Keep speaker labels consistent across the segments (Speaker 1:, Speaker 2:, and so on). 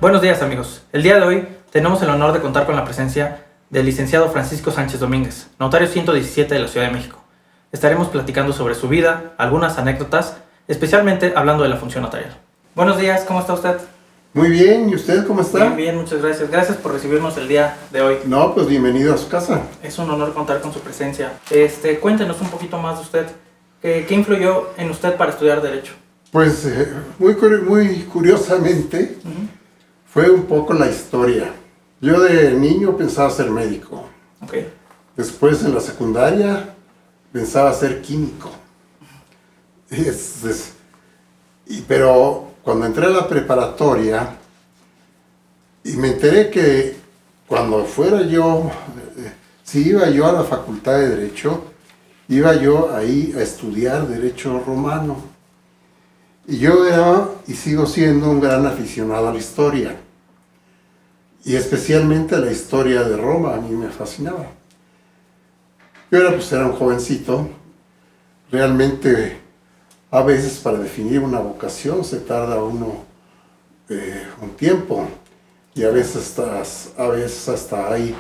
Speaker 1: Buenos días, amigos. El día de hoy tenemos el honor de contar con la presencia del licenciado Francisco Sánchez Domínguez, notario 117 de la Ciudad de México. Estaremos platicando sobre su vida, algunas anécdotas, especialmente hablando de la función notarial. Buenos días, ¿cómo está usted?
Speaker 2: Muy bien, ¿y usted cómo está?
Speaker 1: Bien, bien, muchas gracias. Gracias por recibirnos el día de hoy.
Speaker 2: No, pues bienvenido a su casa.
Speaker 1: Es un honor contar con su presencia. Cuéntenos un poquito más de usted. ¿Qué influyó en usted para estudiar Derecho?
Speaker 2: Pues muy curiosamente fue un poco la historia. Yo de niño pensaba ser médico.
Speaker 1: Okay.
Speaker 2: Después en la secundaria pensaba ser químico. Pero cuando entré a la preparatoria y me enteré que cuando fuera yo, si iba yo a la Facultad de Derecho, iba yo ahí a estudiar Derecho Romano. Y yo era y sigo siendo un gran aficionado a la historia. Y especialmente a la historia de Roma, a mí me fascinaba. Yo era un jovencito. Realmente, a veces para definir una vocación se tarda uno un tiempo. Y a veces hasta hay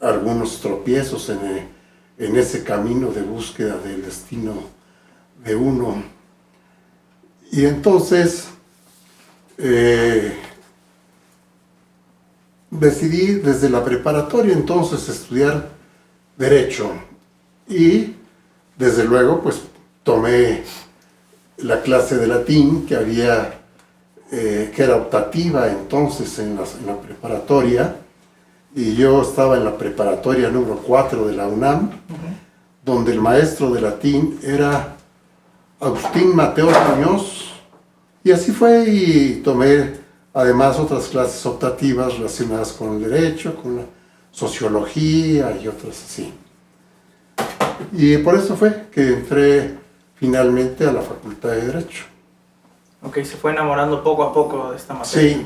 Speaker 2: algunos tropiezos en ese camino de búsqueda del destino de uno. Y entonces decidí desde la preparatoria entonces estudiar Derecho. Y desde luego pues tomé la clase de latín que era optativa entonces en la preparatoria. Y yo estaba en la preparatoria número 4 de la UNAM, donde el maestro de latín era Agustín Mateo Muñoz, y así fue, y tomé además otras clases optativas relacionadas con el derecho, con la sociología y otras así. Y por eso fue que entré finalmente a la Facultad de Derecho.
Speaker 1: Ok, se fue enamorando poco a poco de esta materia.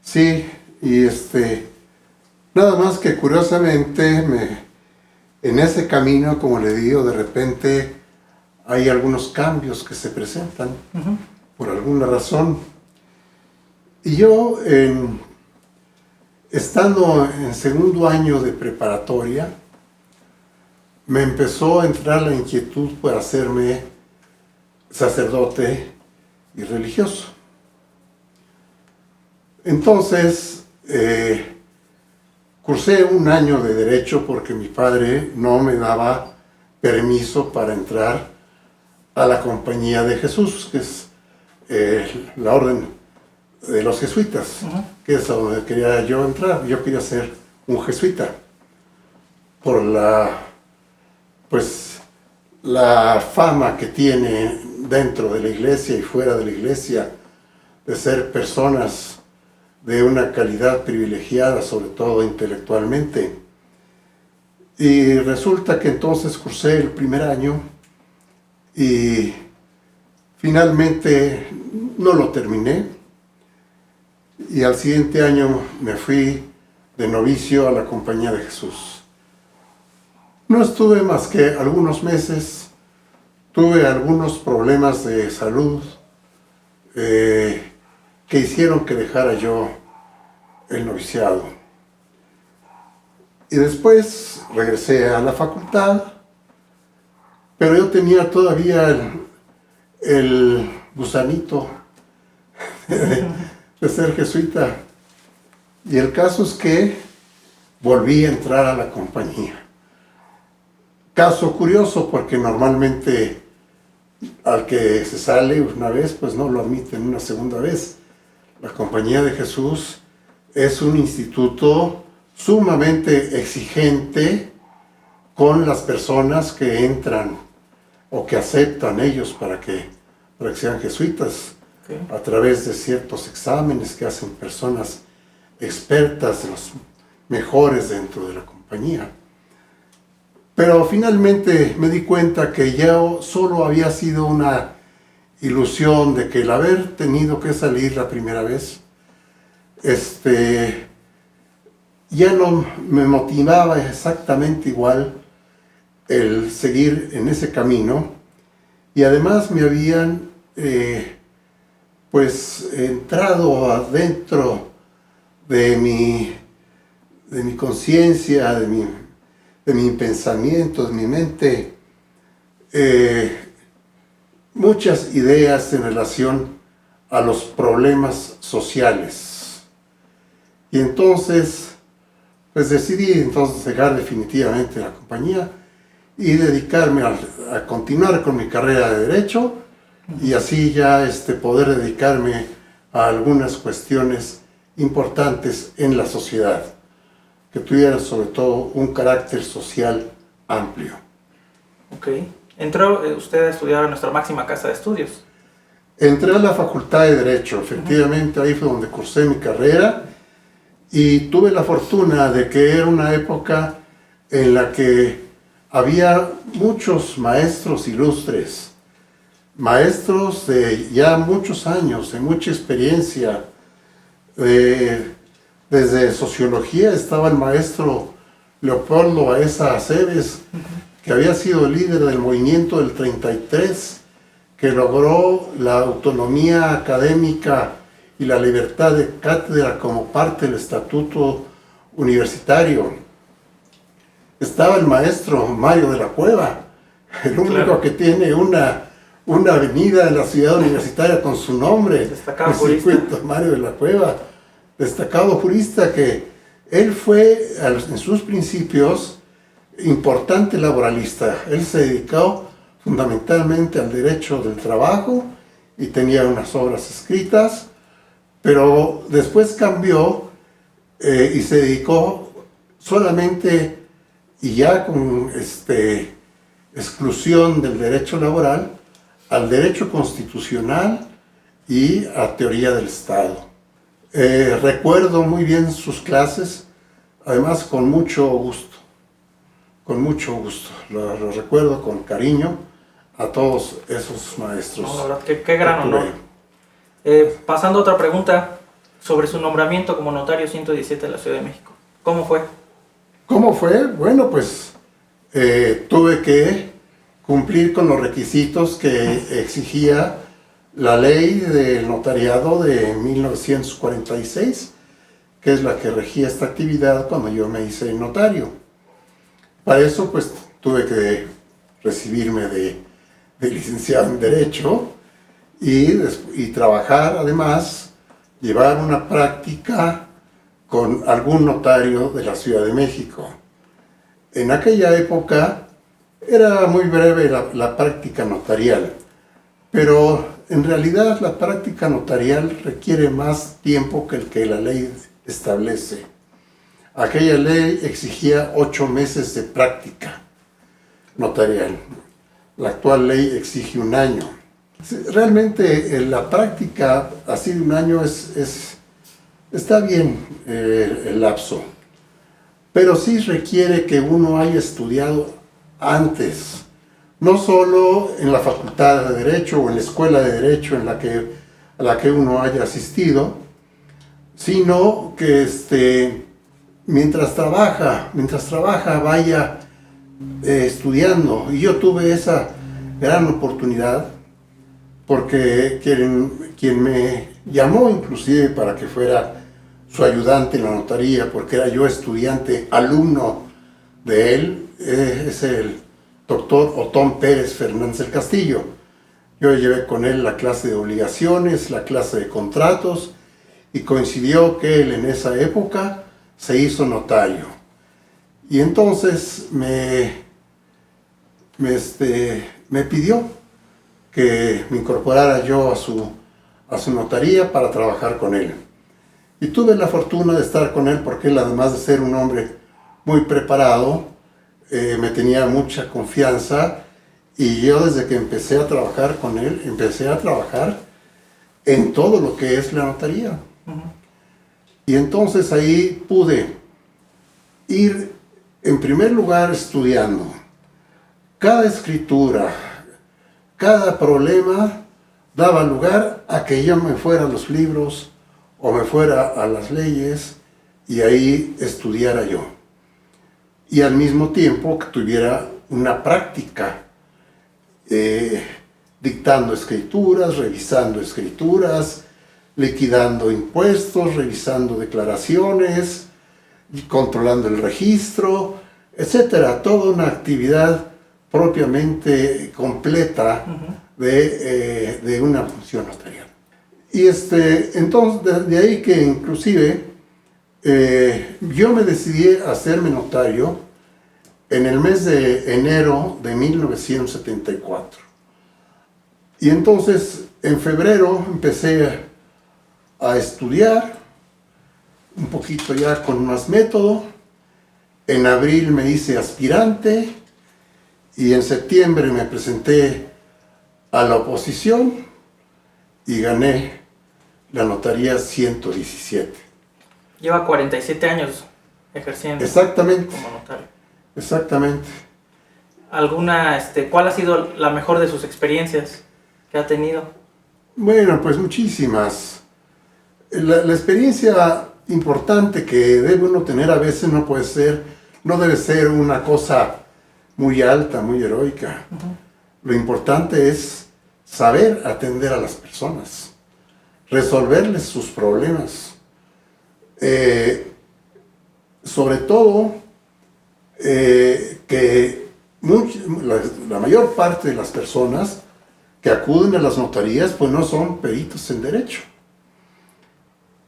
Speaker 2: Sí, y nada más que curiosamente en ese camino, como le digo, de repente hay algunos cambios que se presentan por alguna razón. Y yo, estando en segundo año de preparatoria, me empezó a entrar la inquietud por hacerme sacerdote y religioso. Entonces, cursé un año de Derecho porque mi padre no me daba permiso para entrar a la Compañía de Jesús, que es la orden de los jesuitas, que es a donde quería yo entrar. Yo quería ser un jesuita por la fama que tiene dentro de la iglesia y fuera de la iglesia de ser personas de una calidad privilegiada, sobre todo intelectualmente. Y resulta que entonces cursé el primer año y finalmente no lo terminé, y al siguiente año me fui de novicio a la Compañía de Jesús. No estuve más que algunos meses, tuve algunos problemas de salud que hicieron que dejara yo el noviciado. Y después regresé a la facultad, pero yo tenía todavía el gusanito de ser jesuita. Y el caso es que volví a entrar a la compañía. Caso curioso, porque normalmente al que se sale una vez, pues no lo admiten una segunda vez. La Compañía de Jesús es un instituto sumamente exigente con las personas que entran o que aceptan ellos para que sean jesuitas, a través de ciertos exámenes que hacen personas expertas, de los mejores dentro de la compañía. Pero finalmente me di cuenta que ya solo había sido una ilusión de que el haber tenido que salir la primera vez, ya no me motivaba exactamente igual el seguir en ese camino, y además me habían pues entrado adentro de mi conciencia, de mi pensamiento, de mi mente, muchas ideas en relación a los problemas sociales. Y entonces, pues decidí dejar definitivamente la compañía y dedicarme a continuar con mi carrera de Derecho y así ya poder dedicarme a algunas cuestiones importantes en la sociedad, que tuvieran sobre todo un carácter social amplio.
Speaker 1: Ok. Entró usted a estudiar en nuestra máxima casa de estudios.
Speaker 2: Entré a la Facultad de Derecho, efectivamente, ahí fue donde cursé mi carrera y tuve la fortuna de que era una época en la que había muchos maestros ilustres, maestros de ya muchos años, de mucha experiencia. Desde sociología estaba el maestro Leopoldo Baeza Aceves, que había sido líder del movimiento del 33, que logró la autonomía académica y la libertad de cátedra como parte del estatuto universitario. Estaba el maestro Mario de la Cueva, el único que tiene una avenida en la ciudad universitaria con su nombre,
Speaker 1: destacado
Speaker 2: el
Speaker 1: jurista.
Speaker 2: circuito Mario de la Cueva, destacado jurista, que él fue en sus principios importante laboralista. Él se dedicó fundamentalmente al derecho del trabajo y tenía unas obras escritas, pero después cambió y se dedicó solamente, y ya con exclusión del derecho laboral, al derecho constitucional y a teoría del Estado. Recuerdo muy bien sus clases, además con mucho gusto, lo recuerdo con cariño a todos esos maestros.
Speaker 1: No, la verdad, qué gran honor. Pasando a otra pregunta sobre su nombramiento como notario 117 de la Ciudad de México. ¿Cómo fue?
Speaker 2: ¿Cómo fue? Bueno, pues tuve que cumplir con los requisitos que exigía la ley del notariado de 1946, que es la que regía esta actividad cuando yo me hice notario. Para eso, pues, tuve que recibirme de licenciado en Derecho y trabajar, además, llevar una práctica con algún notario de la Ciudad de México. En aquella época era muy breve la práctica notarial, pero en realidad la práctica notarial requiere más tiempo que el que la ley establece. Aquella ley exigía 8 meses de práctica notarial. La actual ley exige 1 año. Realmente la práctica así de 1 año está bien el lapso, pero sí requiere que uno haya estudiado antes, no solo en la Facultad de Derecho o en la Escuela de Derecho a la que uno haya asistido, sino que mientras trabaja vaya estudiando. Y yo tuve esa gran oportunidad porque quien me llamó inclusive para que fuera su ayudante en la notaría, porque era yo estudiante, alumno de él, es el doctor Otón Pérez Fernández del Castillo. Yo llevé con él la clase de obligaciones, la clase de contratos, y coincidió que él en esa época se hizo notario. Y entonces me pidió que me incorporara yo a su notaría para trabajar con él. Y tuve la fortuna de estar con él porque él, además de ser un hombre muy preparado, me tenía mucha confianza, y yo desde que empecé a trabajar con él, empecé a trabajar en todo lo que es la notaría. Y entonces ahí pude ir en primer lugar estudiando. Cada escritura, cada problema daba lugar a que yo me fuera a los libros o me fuera a las leyes y ahí estudiara yo. Y al mismo tiempo que tuviera una práctica, dictando escrituras, revisando escrituras, liquidando impuestos, revisando declaraciones, controlando el registro, etcétera. Toda una actividad propiamente completa de una función notarial. Y entonces, de ahí que inclusive yo me decidí a hacerme notario en el mes de enero de 1974. Y entonces, en febrero empecé a estudiar, un poquito ya con más método. En abril me hice aspirante y en septiembre me presenté a la oposición y gané la notaría 117.
Speaker 1: Lleva 47 años ejerciendo
Speaker 2: Exactamente,
Speaker 1: como notario.
Speaker 2: exactamente.
Speaker 1: ¿Cuál ha sido la mejor de sus experiencias que ha tenido?
Speaker 2: Bueno, pues muchísimas. La experiencia importante que debe uno tener a veces no debe ser una cosa muy alta, muy heroica. Lo importante es saber atender a las personas, resolverles sus problemas. Sobre todo, que la mayor parte de las personas que acuden a las notarías pues no son peritos en derecho.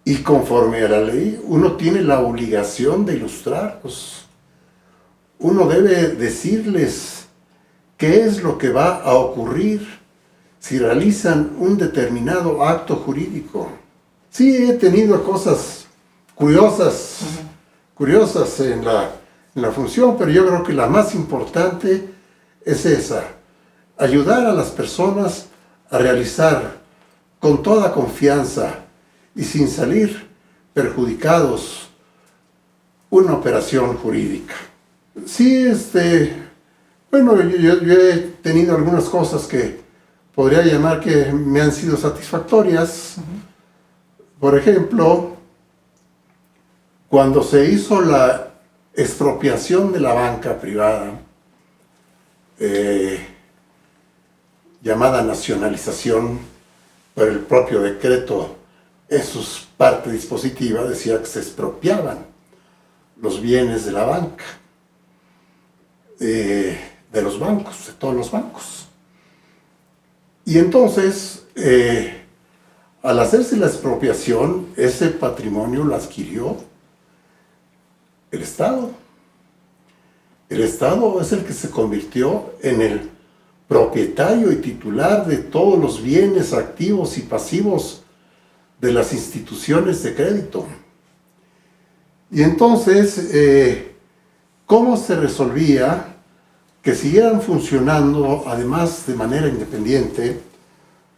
Speaker 2: Y conforme a la ley, uno tiene la obligación de ilustrarlos. Uno debe decirles qué es lo que va a ocurrir si realizan un determinado acto jurídico. Sí, he tenido cosas curiosas en la función, pero yo creo que la más importante es esa: ayudar a las personas a realizar con toda confianza y sin salir perjudicados una operación jurídica. Sí, bueno, yo he tenido algunas cosas que podría llamar que me han sido satisfactorias. Por ejemplo, cuando se hizo la expropiación de la banca privada, llamada nacionalización, pero el propio decreto en su parte dispositiva decía que se expropiaban los bienes de la banca, de los bancos, de todos los bancos. Y entonces, al hacerse la expropiación, ese patrimonio lo adquirió el Estado. El Estado es el que se convirtió en el propietario y titular de todos los bienes activos y pasivos de las instituciones de crédito. Y entonces, ¿cómo se resolvía que siguieran funcionando, además de manera independiente?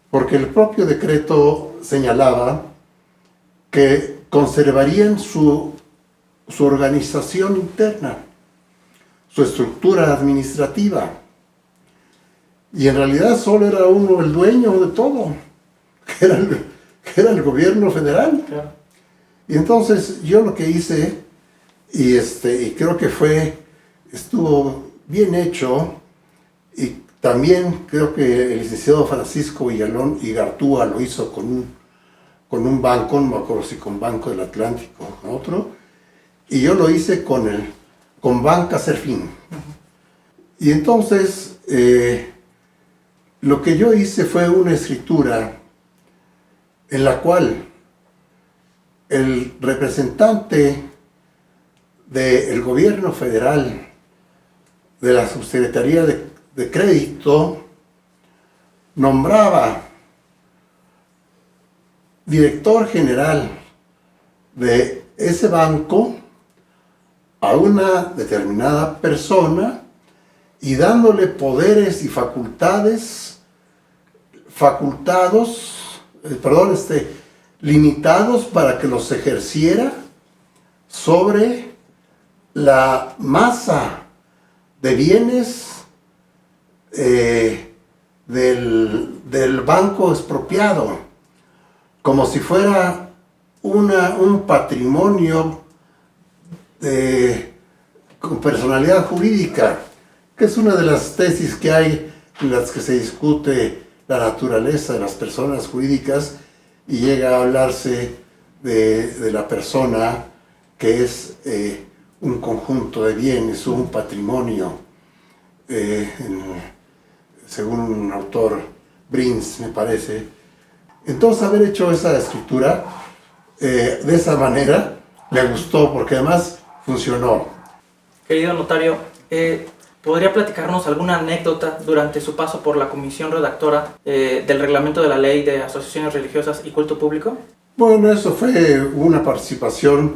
Speaker 2: Porque el propio decreto señalaba que conservarían su organización interna, su estructura administrativa. Y en realidad solo era uno el dueño de todo, que era el gobierno federal.
Speaker 1: Claro.
Speaker 2: Y entonces yo lo que hice, y creo que estuvo bien hecho, y también creo que el licenciado Francisco Villalón y Gartúa lo hizo con un banco, no me acuerdo si con Banco del Atlántico o con otro, y yo lo hice con Banca Serfín. Y entonces, lo que yo hice fue una escritura en la cual el representante del gobierno federal de la Subsecretaría de Crédito nombraba director general de ese banco a una determinada persona y dándole poderes y limitados para que los ejerciera sobre la masa de bienes del banco expropiado, como si fuera un patrimonio con personalidad jurídica, que es una de las tesis que hay en las que se discute la naturaleza de las personas jurídicas, y llega a hablarse de la persona que es un conjunto de bienes, un patrimonio, según un autor, Brins, me parece. Entonces, haber hecho esa escritura de esa manera le gustó, porque además funcionó.
Speaker 1: Querido notario, ¿podría platicarnos alguna anécdota durante su paso por la comisión redactora del reglamento de la ley de asociaciones religiosas y culto público?
Speaker 2: Bueno, eso fue una participación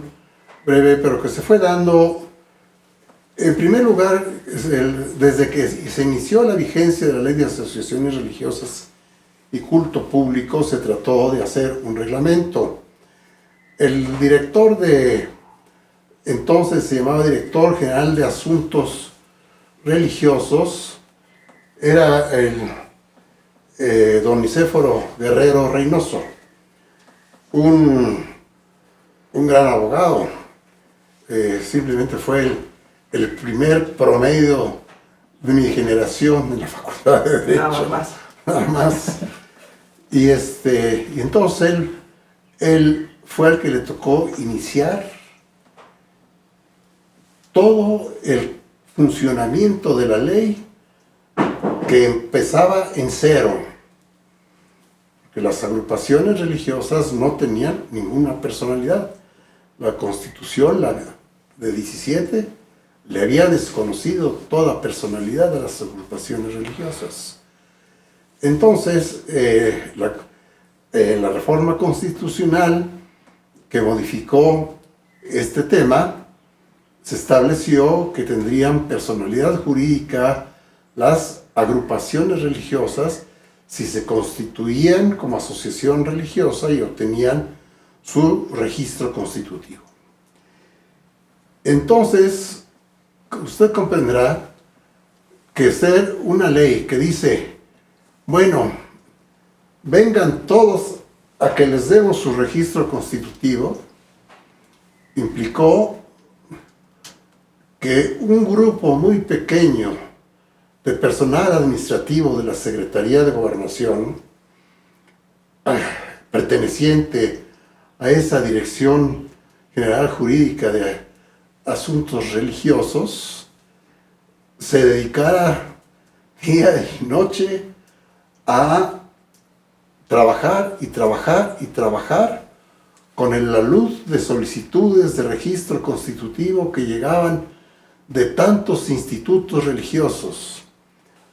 Speaker 2: breve, pero que se fue dando, en primer lugar, desde que se inició la vigencia de la ley de asociaciones religiosas y culto público, se trató de hacer un reglamento. El director entonces se llamaba Director General de Asuntos Religiosos, era don Nicéforo Guerrero Reynoso, un gran abogado. Simplemente fue el primer promedio de mi generación en la Facultad de Derecho. Nada más. Y entonces él fue al que le tocó iniciar todo el funcionamiento de la ley, que empezaba en cero, porque las agrupaciones religiosas no tenían ninguna personalidad. La Constitución, la de 17, le había desconocido toda personalidad a las agrupaciones religiosas. Entonces, la reforma constitucional que modificó este tema, se estableció que tendrían personalidad jurídica las agrupaciones religiosas si se constituían como asociación religiosa y obtenían su registro constitutivo. Entonces, usted comprenderá que ser una ley que dice, bueno, vengan todos a que les demos su registro constitutivo, implicó que un grupo muy pequeño de personal administrativo de la Secretaría de Gobernación, perteneciente a esa Dirección General Jurídica de Asuntos Religiosos, se dedicara día y noche a trabajar y trabajar y trabajar con la luz de solicitudes de registro constitutivo que llegaban de tantos institutos religiosos.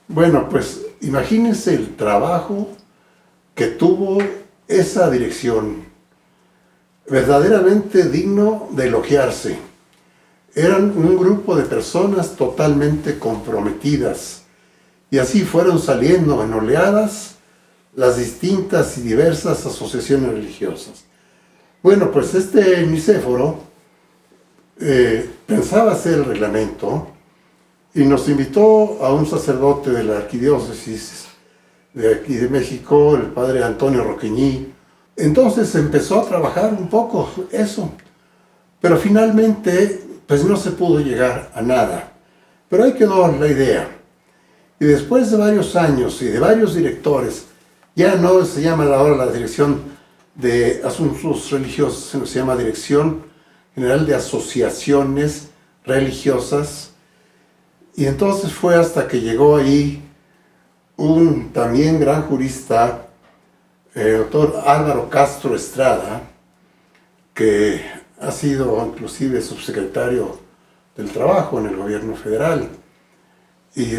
Speaker 2: Bueno, pues imagínense el trabajo que tuvo esa dirección, verdaderamente digno de elogiarse. Eran un grupo de personas totalmente comprometidas, y así fueron saliendo en oleadas las distintas y diversas asociaciones religiosas. Bueno, pues Nicéforo pensaba hacer el reglamento y nos invitó a un sacerdote de la arquidiócesis de aquí de México, el padre Antonio Roqueñí. Entonces empezó a trabajar un poco eso, pero finalmente pues no se pudo llegar a nada. Pero ahí quedó la idea. Y después de varios años y de varios directores, ya no se llama ahora la Dirección de Asuntos Religiosos, sino se llama Dirección General de Asociaciones Religiosas. Y entonces fue hasta que llegó ahí un también gran jurista, el doctor Álvaro Castro Estrada, que ha sido inclusive subsecretario del Trabajo en el gobierno federal, y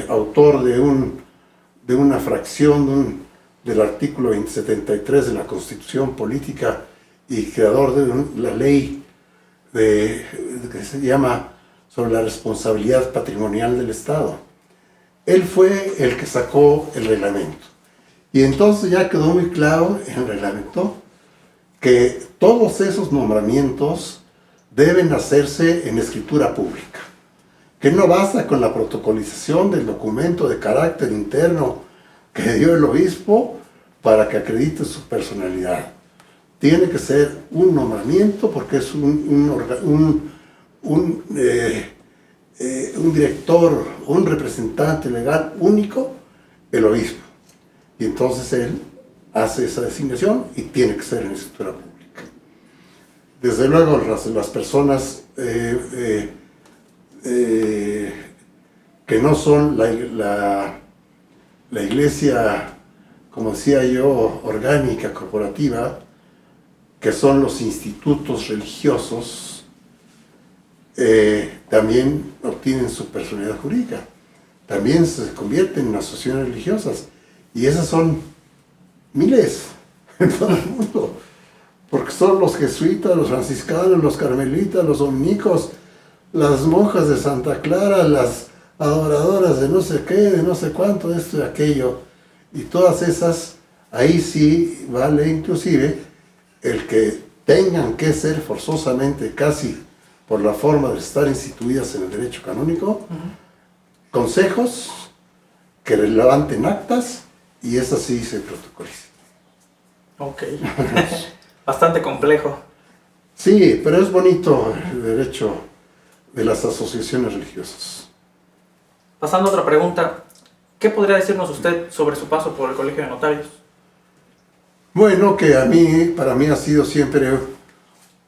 Speaker 2: autor de una fracción del artículo 73 de la Constitución Política y creador de la ley que se llama sobre la responsabilidad patrimonial del Estado. Él fue el que sacó el reglamento. Y entonces ya quedó muy claro en el reglamento que todos esos nombramientos deben hacerse en escritura pública, que no basta con la protocolización del documento de carácter interno que dio el obispo para que acredite su personalidad. Tiene que ser un nombramiento porque es un director, un representante legal único, el obispo. Y entonces él hace esa designación y tiene que ser en escritura pública. Desde luego las personas que no son la iglesia, como decía yo, orgánica, corporativa, que son los institutos religiosos, también obtienen su personalidad jurídica, también se convierten en asociaciones religiosas, y esas son miles en todo el mundo, porque son los jesuitas, los franciscanos, los carmelitas, los dominicos, las monjas de Santa Clara, las adoradoras de no sé qué, de no sé cuánto, esto y aquello, y todas esas, ahí sí vale inclusive el que tengan que ser forzosamente, casi por la forma de estar instituidas en el derecho canónico, consejos que levanten actas, y esas sí se protocolizan.
Speaker 1: Ok. Bastante complejo.
Speaker 2: Sí, pero es bonito el derecho de las asociaciones religiosas.
Speaker 1: Pasando a otra pregunta, ¿qué podría decirnos usted sobre su paso por el Colegio de Notarios?
Speaker 2: Bueno, que para mí ha sido siempre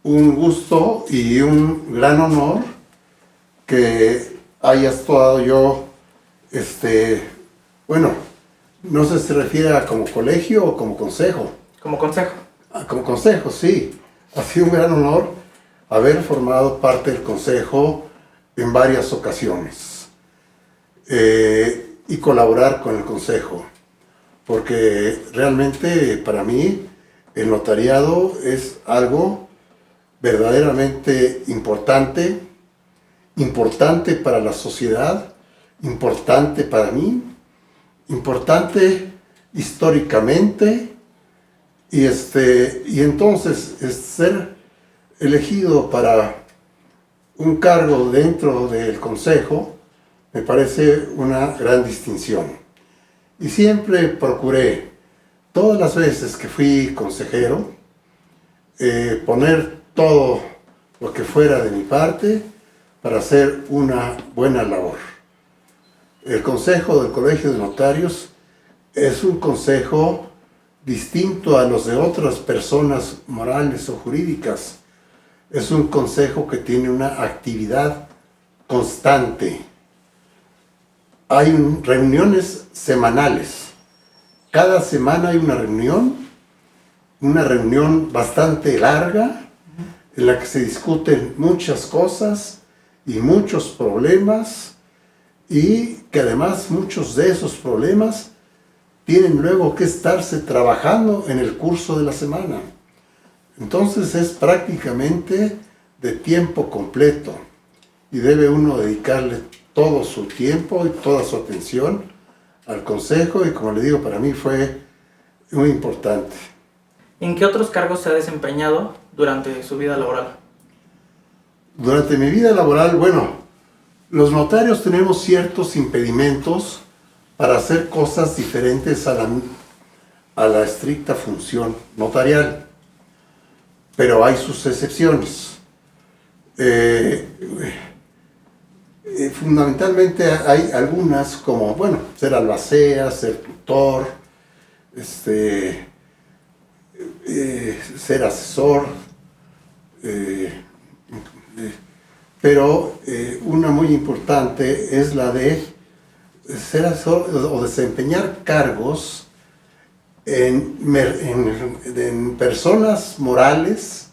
Speaker 2: un gusto y un gran honor que haya estado yo, bueno, no sé si se refiere a como colegio o como consejo.
Speaker 1: Como consejo.
Speaker 2: Como consejo, sí. Ha sido un gran honor haber formado parte del consejo en varias ocasiones y colaborar con el consejo, porque realmente para mí el notariado es algo verdaderamente importante para la sociedad, importante para mí, importante históricamente, y entonces ser elegido para un cargo dentro del consejo me parece una gran distinción. Y siempre procuré, todas las veces que fui consejero, poner todo lo que fuera de mi parte para hacer una buena labor. El consejo del Colegio de Notarios es un consejo distinto a los de otras personas morales o jurídicas. Es un consejo que tiene una actividad constante. Hay reuniones semanales. Cada semana hay una reunión bastante larga, en la que se discuten muchas cosas y muchos problemas, y que además muchos de esos problemas tienen luego que estarse trabajando en el curso de la semana. Entonces es prácticamente de tiempo completo y debe uno dedicarle todo su tiempo y toda su atención al consejo, y como le digo, para mí fue muy importante.
Speaker 1: ¿En qué otros cargos se ha desempeñado durante su vida laboral?
Speaker 2: Durante mi vida laboral, bueno, los notarios tenemos ciertos impedimentos para hacer cosas diferentes a la estricta función notarial, pero hay sus excepciones. Fundamentalmente hay algunas como, bueno, ser albacea, ser tutor, ser asesor, pero una muy importante es la de ser asesor o desempeñar cargos en personas morales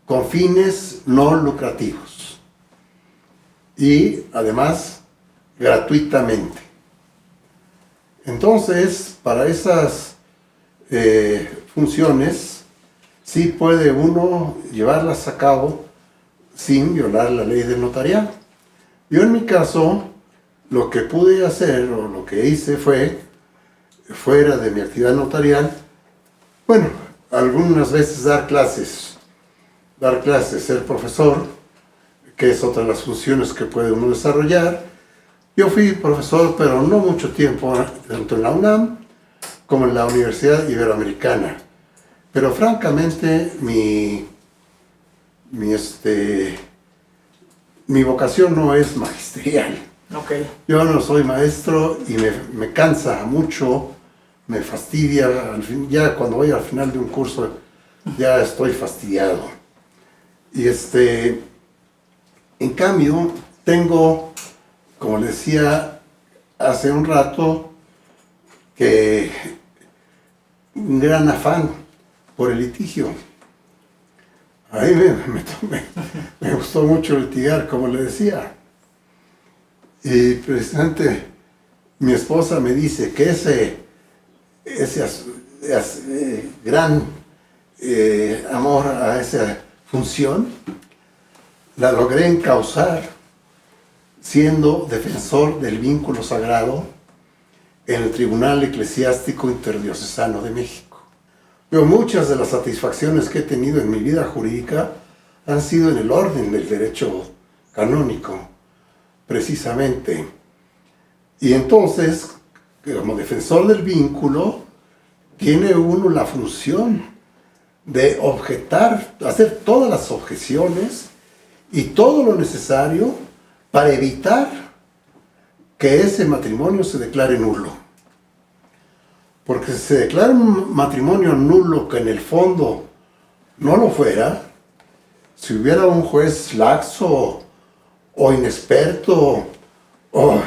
Speaker 2: con fines no lucrativos y además gratuitamente. Entonces, para esas funciones sí puede uno llevarlas a cabo sin violar la ley del notariado. Yo en mi caso, lo que pude hacer o lo que hice fue, fuera de mi actividad notarial, bueno, algunas veces dar clases, ser profesor, que es otra de las funciones que puede uno desarrollar. Yo fui profesor, pero no mucho tiempo, tanto en la UNAM como en la Universidad Iberoamericana. Pero francamente, mi vocación no es magisterial.
Speaker 1: Okay.
Speaker 2: Yo no soy maestro y me cansa mucho me fastidia, ya cuando voy al final de un curso ya estoy fastidiado. Y en cambio, tengo, como les decía hace un rato, que un gran afán por el litigio. A mí me gustó mucho litigar, como le decía. Y precisamente mi esposa me dice que ese gran amor a esa función la logré encauzar siendo defensor del vínculo sagrado en el Tribunal Eclesiástico Interdiocesano de México. Pero muchas de las satisfacciones que he tenido en mi vida jurídica han sido en el orden del derecho canónico, precisamente. Y entonces, como defensor del vínculo, tiene uno la función de objetar, hacer todas las objeciones y todo lo necesario para evitar que ese matrimonio se declare nulo. Porque si se declara un matrimonio nulo que en el fondo no lo fuera, si hubiera un juez laxo o inexperto o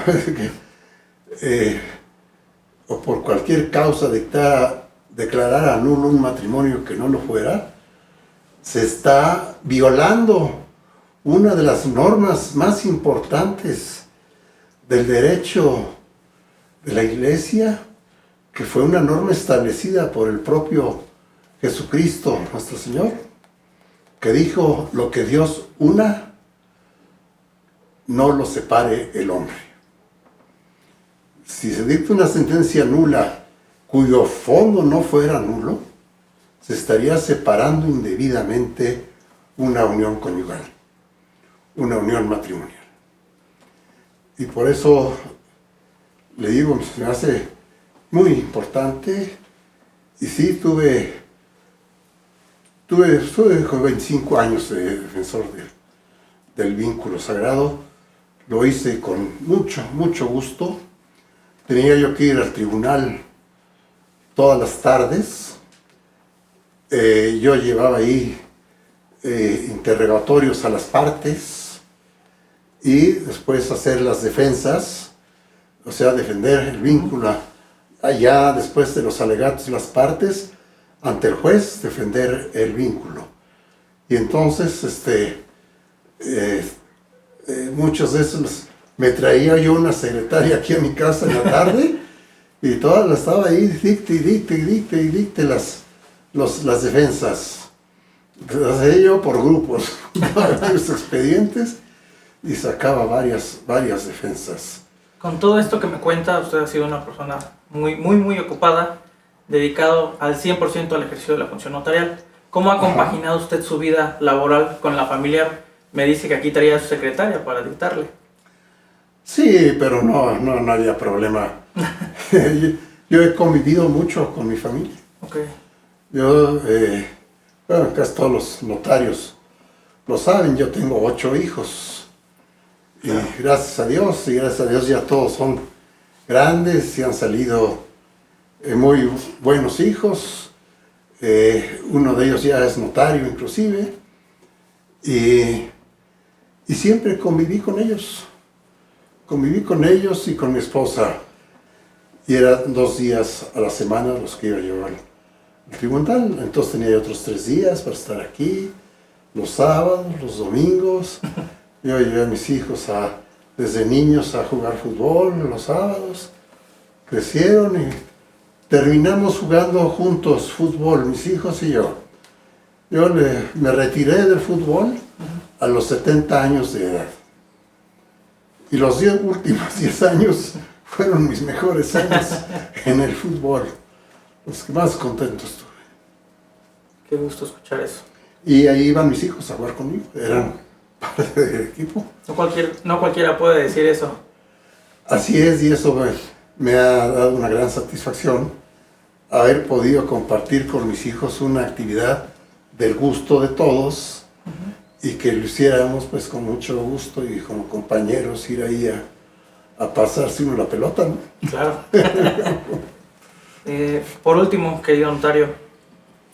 Speaker 2: por cualquier causa declarara nulo un matrimonio que no lo fuera, se está violando una de las normas más importantes del derecho de la Iglesia, que fue una norma establecida por el propio Jesucristo, nuestro Señor, que dijo: lo que Dios una, no lo separe el hombre. Si se dicta una sentencia nula cuyo fondo no fuera nulo, se estaría separando indebidamente una unión conyugal, una unión matrimonial. Y por eso le digo, se me hace muy importante. Y sí, tuve con 25 años de defensor del vínculo sagrado. Lo hice con mucho gusto. Tenía yo que ir al tribunal todas las tardes. Yo llevaba ahí interrogatorios a las partes y después hacer las defensas, o sea, defender el vínculo allá después de los alegatos de las partes, ante el juez, defender el vínculo. Y entonces, muchos de esos me traía yo una secretaria aquí a mi casa en la tarde y toda la estaba ahí, dicte las defensas. Las hacía yo por grupos, varios expedientes, y sacaba varias defensas.
Speaker 1: Con todo esto que me cuenta, usted ha sido una persona muy ocupada, dedicado al 100% al ejercicio de la función notarial. ¿Cómo ha compaginado usted su vida laboral con la familiar? Me dice que aquí traía a su secretaria para dictarle.
Speaker 2: Sí, pero no había problema. Yo he convivido mucho con mi familia.
Speaker 1: Okay.
Speaker 2: Yo, casi todos los notarios lo saben, yo tengo 8 hijos. Y gracias a Dios ya todos son grandes y han salido muy buenos hijos. Uno de ellos ya es notario inclusive. Y siempre conviví con ellos. Conviví con ellos y con mi esposa. Y eran 2 días a la semana los que iba a llevar al tribunal. Entonces tenía otros 3 días para estar aquí. Los sábados, los domingos. Yo llevé a mis hijos desde niños a jugar fútbol los sábados. Crecieron y terminamos jugando juntos fútbol, mis hijos y yo. Yo me retiré del fútbol a los 70 años de edad. Y los últimos 10 años fueron mis mejores años en el fútbol. Los que más contento estuve.
Speaker 1: Qué gusto escuchar eso.
Speaker 2: Y ahí iban mis hijos a jugar conmigo. Eran parte del equipo.
Speaker 1: No cualquiera puede decir eso.
Speaker 2: Así es, y eso me ha dado una gran satisfacción haber podido compartir con mis hijos una actividad del gusto de todos y que lo hiciéramos pues con mucho gusto y como compañeros ir ahí a pasarse uno la pelota, ¿no?
Speaker 1: Claro. Por último, querido notario,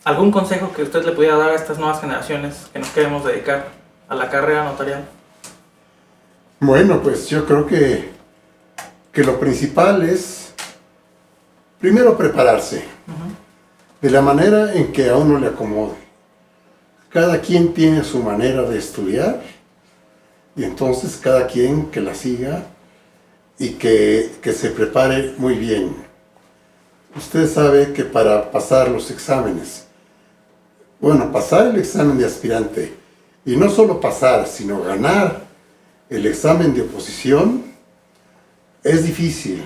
Speaker 1: ¿algún consejo que usted le pudiera dar a estas nuevas generaciones que nos queremos dedicar a la carrera notarial?
Speaker 2: Bueno, pues yo creo que lo principal es, primero, prepararse de la manera en que a uno le acomode. Cada quien tiene su manera de estudiar y entonces cada quien que la siga y que se prepare muy bien. Usted sabe que para pasar los exámenes, pasar el examen de aspirante, y no solo pasar, sino ganar el examen de oposición, es difícil.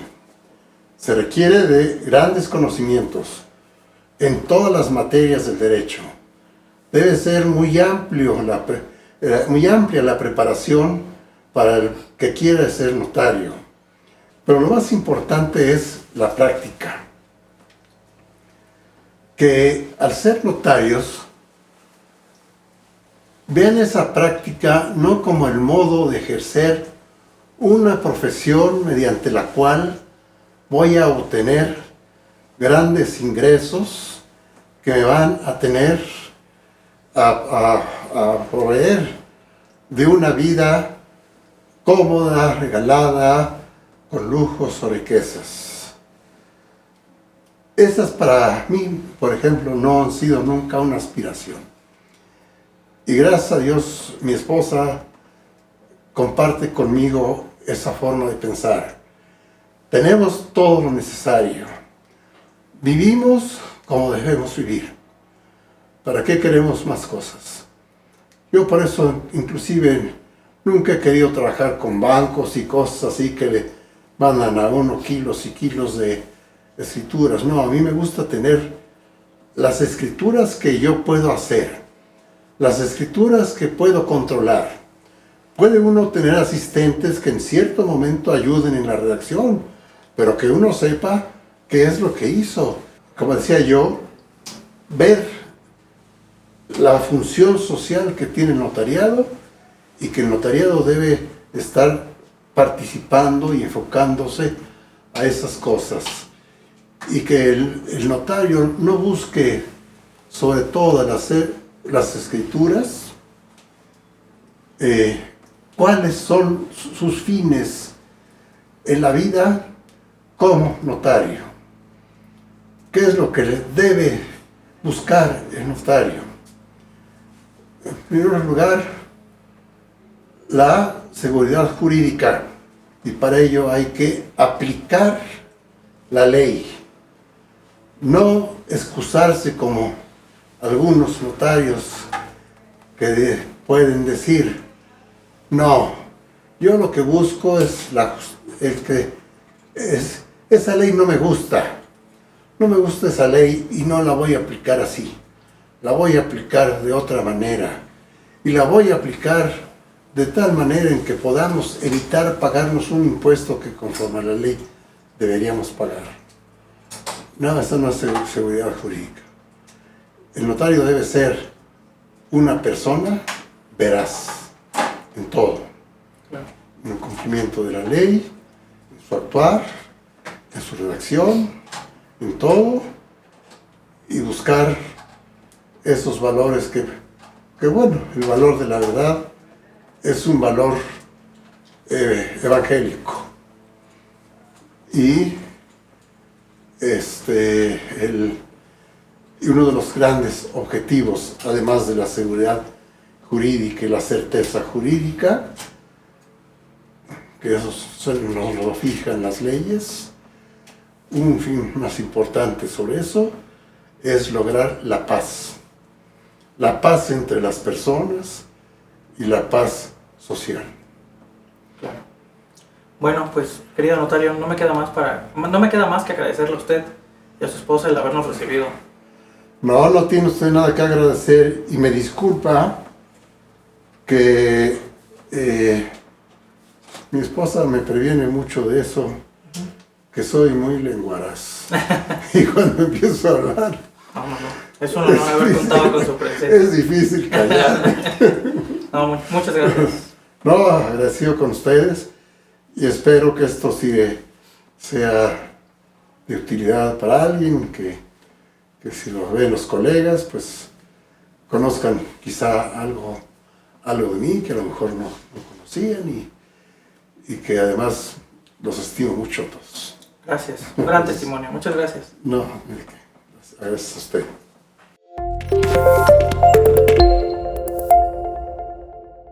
Speaker 2: Se requiere de grandes conocimientos en todas las materias del derecho. Debe ser muy amplia la preparación para el que quiera ser notario. Pero lo más importante es la práctica. Que al ser notarios, vean esa práctica no como el modo de ejercer una profesión mediante la cual voy a obtener grandes ingresos que me van a tener a proveer de una vida cómoda, regalada, con lujos o riquezas. Esas para mí, por ejemplo, no han sido nunca una aspiración. Y gracias a Dios, mi esposa comparte conmigo esa forma de pensar. Tenemos todo lo necesario. Vivimos como debemos vivir. ¿Para qué queremos más cosas? Yo por eso, inclusive, nunca he querido trabajar con bancos y cosas así que le mandan a uno kilos y kilos de escrituras. No, a mí me gusta tener las escrituras que yo puedo hacer, las escrituras que puedo controlar. Puede uno tener asistentes que en cierto momento ayuden en la redacción, pero que uno sepa qué es lo que hizo. Como decía yo, ver la función social que tiene el notariado y que el notariado debe estar participando y enfocándose a esas cosas. Y que el notario no busque, sobre todo al hacer las escrituras, cuáles son sus fines en la vida como notario. ¿Qué es lo que debe buscar el notario? En primer lugar, la seguridad jurídica, y para ello hay que aplicar la ley. No excusarse como algunos notarios que pueden decir, no, yo lo que busco es esa ley no me gusta esa ley y no la voy a aplicar así, la voy a aplicar de otra manera y la voy a aplicar de tal manera en que podamos evitar pagarnos un impuesto que conforme a la ley deberíamos pagar. No, eso no es seguridad jurídica. El notario debe ser una persona veraz en todo, en el cumplimiento de la ley, en su actuar, en su redacción, en todo, y buscar esos valores que bueno, el valor de la verdad es un valor evangélico. Y uno de los grandes objetivos, además de la seguridad jurídica y la certeza jurídica, que eso nos lo fijan las leyes, un fin más importante sobre eso es lograr la paz entre las personas y la paz social.
Speaker 1: Claro. Bueno, pues, querido notario, no me queda más que agradecerle a usted y a su esposa el habernos recibido.
Speaker 2: No tiene usted nada que agradecer y me disculpa que mi esposa me previene mucho de eso, que soy muy lenguaraz. Y cuando empiezo a hablar...
Speaker 1: No. Es un honor haber contado con su presencia.
Speaker 2: Es difícil callar.
Speaker 1: No, muchas gracias.
Speaker 2: No, agradecido con ustedes y espero que esto sea de utilidad para alguien, que si lo ven los colegas, pues conozcan quizá algo de mí que a lo mejor no conocían y que además los estimo mucho a todos.
Speaker 1: Gracias, un gran testimonio, muchas gracias.
Speaker 2: No, gracias a usted.